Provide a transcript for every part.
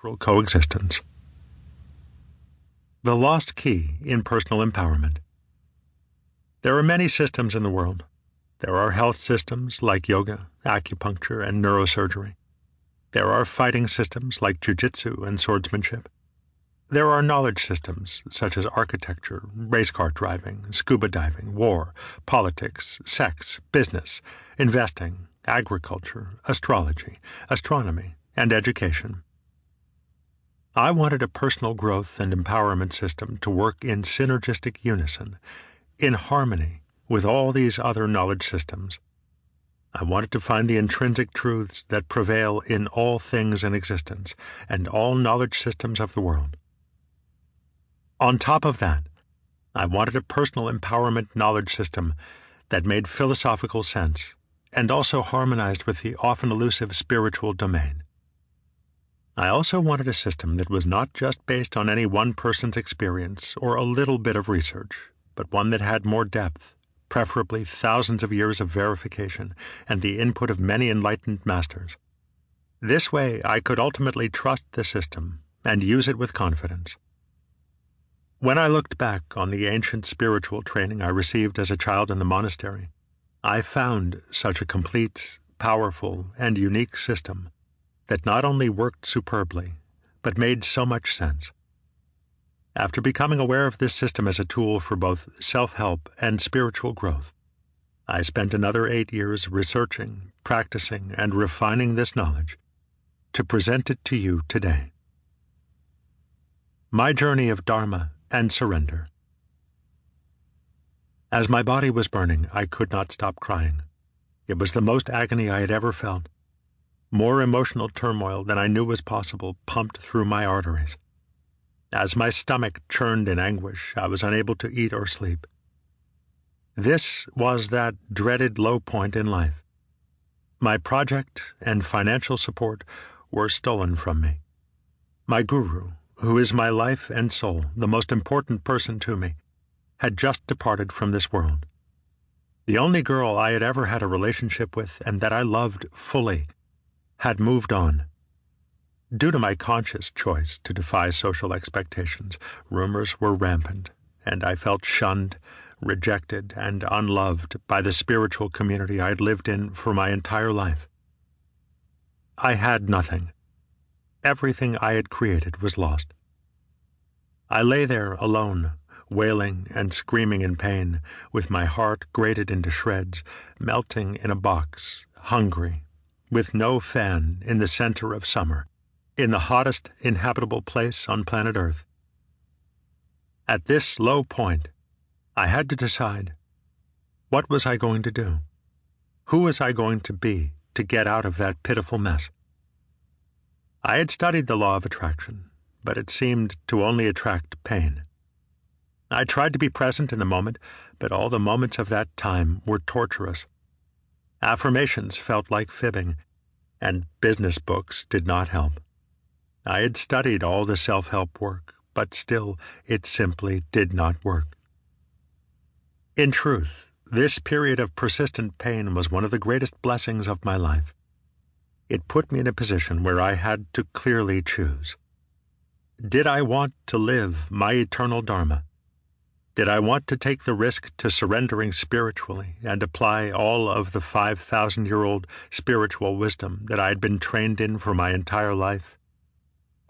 coexistence. The lost key in personal empowerment. There are many systems in the world. There are health systems like yoga, acupuncture, and neurosurgery. There are fighting systems like jiu-jitsu and swordsmanship. There are knowledge systems such as architecture, race car driving, scuba diving, war, politics, sex, business, investing, agriculture, astrology, astronomy, and education. I wanted a personal growth and empowerment system to work in synergistic unison, in harmony with all these other knowledge systems. I wanted to find the intrinsic truths that prevail in all things in existence and all knowledge systems of the world. On top of that, I wanted a personal empowerment knowledge system that made philosophical sense and also harmonized with the often elusive spiritual domain. I also wanted a system that was not just based on any one person's experience or a little bit of research, but one that had more depth, preferably thousands of years of verification and the input of many enlightened masters. This way, I could ultimately trust the system and use it with confidence. When I looked back on the ancient spiritual training I received as a child in the monastery, I found such a complete, powerful, and unique system that not only worked superbly, but made so much sense. After becoming aware of this system as a tool for both self-help and spiritual growth, I spent another 8 years researching, practicing, and refining this knowledge to present it to you today. My journey of Dharma and surrender. As my body was burning, I could not stop crying. It was the most agony I had ever felt. More emotional turmoil than I knew was possible pumped through my arteries. As my stomach churned in anguish, I was unable to eat or sleep. This was that dreaded low point in life. My project and financial support were stolen from me. My guru, who is my life and soul, the most important person to me, had just departed from this world. The only girl I had ever had a relationship with and that I loved fully had moved on. Due to my conscious choice to defy social expectations, rumors were rampant, and I felt shunned, rejected, and unloved by the spiritual community I had lived in for my entire life. I had nothing. Everything I had created was lost. I lay there alone, wailing and screaming in pain, with my heart grated into shreds, melting in a box, hungry, with no fan in the center of summer, in the hottest inhabitable place on planet Earth. At this low point, I had to decide, what was I going to do? Who was I going to be to get out of that pitiful mess? I had studied the law of attraction, but it seemed to only attract pain. I tried to be present in the moment, but all the moments of that time were torturous. Affirmations felt like fibbing, and business books did not help. I had studied all the self-help work, but still it simply did not work. In truth, this period of persistent pain was one of the greatest blessings of my life. It put me in a position where I had to clearly choose. Did I want to live my eternal Dharma? Did I want to take the risk to surrendering spiritually and apply all of the 5,000-year-old spiritual wisdom that I had been trained in for my entire life?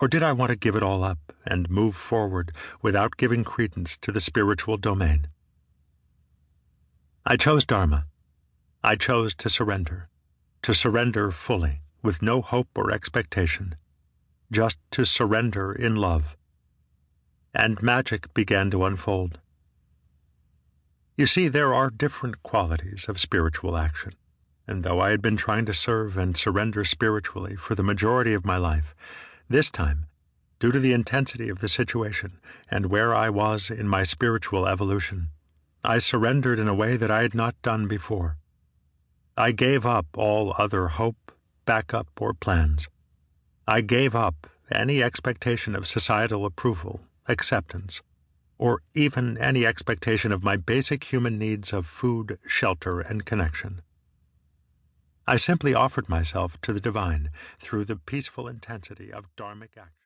Or did I want to give it all up and move forward without giving credence to the spiritual domain? I chose Dharma. I chose to surrender fully, with no hope or expectation, just to surrender in love. And magic began to unfold. You see, there are different qualities of spiritual action, and though I had been trying to serve and surrender spiritually for the majority of my life, this time, due to the intensity of the situation and where I was in my spiritual evolution, I surrendered in a way that I had not done before. I gave up all other hope, backup, or plans. I gave up any expectation of societal approval, acceptance, or even any expectation of my basic human needs of food, shelter, and connection. I simply offered myself to the divine through the peaceful intensity of dharmic action.